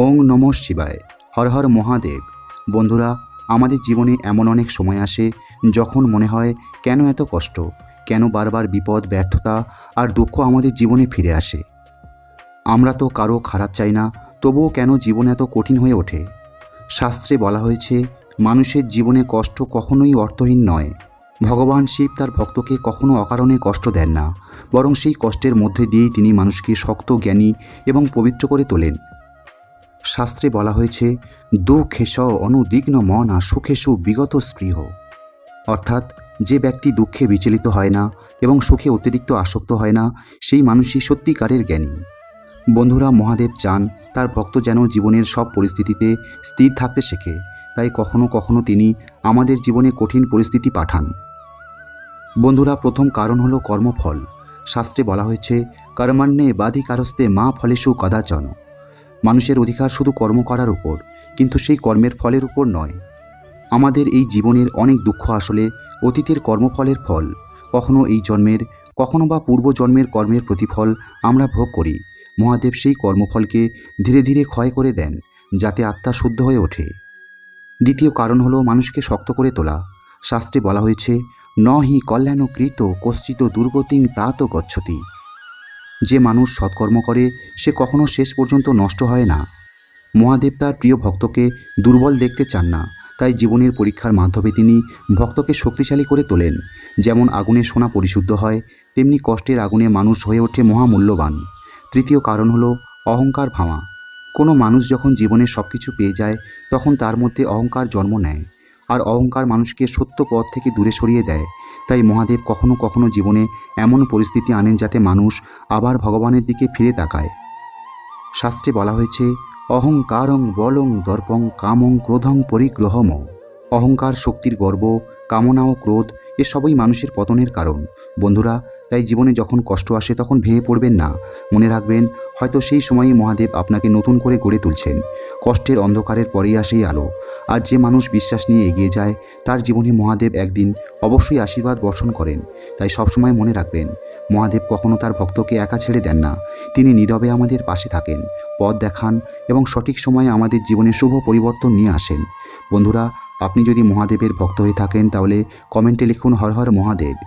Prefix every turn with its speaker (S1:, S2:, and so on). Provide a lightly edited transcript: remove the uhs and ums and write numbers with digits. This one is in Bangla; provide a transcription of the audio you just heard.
S1: ওং নমঃ শিবায়। হর হর মহাদেব। বন্ধুরা, আমাদের জীবনে এমন অনেক সময় আসে যখন মনে হয় কেন এত কষ্ট, কেন বারবার বিপদ, ব্যর্থতা আর দুঃখ আমাদের জীবনে ফিরে আসে। আমরা তো কারো খারাপ চাই না, তবুও কেন জীবন এত কঠিন হয়ে ওঠে? শাস্ত্রে বলা হয়েছে, মানুষের জীবনে কষ্ট কখনোই অর্থহীন নয়। ভগবান শিব তার ভক্তকে কখনো অকারণে কষ্ট দেন না, বরং সেই কষ্টের মধ্যে দিয়েই তিনি মানুষকে শক্ত, জ্ঞানী এবং পবিত্র করে তোলেন। শাস্ত্রে বলা হয়েছে, দুঃখেশ অনুদিগ্ন মনা সুখেষু বিগত স্পৃহ। অর্থাৎ যে ব্যক্তি দুঃখে বিচলিত হয় না এবং সুখে অতিরিক্ত আসক্ত হয় না, সেই মানুষই সত্যিকারের জ্ঞানী। বন্ধুরা, মহাদেব চান তার ভক্ত যেন জীবনের সব পরিস্থিতিতে স্থির থাকতে শেখে, তাই কখনো কখনো তিনি আমাদের জীবনে কঠিন পরিস্থিতি পাঠান। বন্ধুরা, প্রথম কারণ হলো কর্মফল। শাস্ত্রে বলা হয়েছে, কর্মাণ্যে বাধিকারস্তে মা ফলেষু কদাচন। মানুষের অধিকার শুধু কর্ম করার উপর, কিন্তু সেই কর্মের ফলের উপর নয়। আমাদের এই জীবনের অনেক দুঃখ আসলে অতীতের কর্মফলের ফল। কখনো এই জন্মের, কখনো বা পূর্বজন্মের কর্মের প্রতিফল আমরা ভোগ করি। মহাদেব সেই কর্মফলকে ধীরে ধীরে ক্ষয় করে দেন, যাতে আত্মা শুদ্ধ হয়ে ওঠে। দ্বিতীয় কারণ হলো মানুষকে শক্ত করে তোলা। শাস্ত্রে বলা হয়েছে, ন হি কল্যাণ কৃত কশ্চিত দুর্গতিং তাত গচ্ছতি। যে মানুষ সৎকর্ম করে সে কখনো শেষ পর্যন্ত নষ্ট হয় না। মহাদেব তার প্রিয় ভক্তকে দুর্বল দেখতে চান না, তাই জীবনের পরীক্ষার মাধ্যমে তিনি ভক্তকে শক্তিশালী করে তোলেন। যেমন আগুনে সোনা পরিশুদ্ধ হয়, তেমনি কষ্টের আগুনে মানুষ হয়ে ওঠে মহামূল্যবান। তৃতীয় কারণ হলো অহংকার ভাঙা। কোনো মানুষ যখন জীবনে সব কিছু পেয়ে যায়, তখন তার মধ্যে অহংকার জন্ম নেয়, আর অহংকার মানুষকে সত্য পথ থেকে দূরে সরিয়ে দেয়। তাই মহাদেব কখনো কখনো জীবনে এমন পরিস্থিতি আনেন যাতে মানুষ আবার ভগবানের দিকে ফিরে তাকায়। শাস্ত্রে বলা হয়েছে, অহংকারং বলং দর্পং কামং ক্রোধং পরিগ্রহম। অহংকার, শক্তির গর্ব, কামনা ও ক্রোধ এসবই মানুষের পতনের কারণ। বন্ধুরা, তাই জীবনে যখন কষ্ট আসে তখন ভেঙে পড়বেন না। মনে রাখবেন, হয়তো সেই সময়ই মহাদেব আপনাকে নতুন করে গড়ে তুলছেন। কষ্টের অন্ধকারের পরেই আসেই আলো। আর যে মানুষ বিশ্বাস নিয়ে এগিয়ে যায়, তার জীবনে মহাদেব একদিন অবশ্যই আশীর্বাদ বর্ষণ করেন। তাই সবসময় মনে রাখবেন, মহাদেব কখনো তার ভক্তকে একা ছেড়ে দেন না। তিনি নীরবে আমাদের পাশে থাকেন, পথ দেখান এবং সঠিক সময়ে আমাদের জীবনে শুভ পরিবর্তন নিয়ে আসেন। বন্ধুরা, আপনি যদি মহাদেবের ভক্ত হয়ে থাকেন তাহলে কমেন্টে লিখুন হর হর মহাদেব।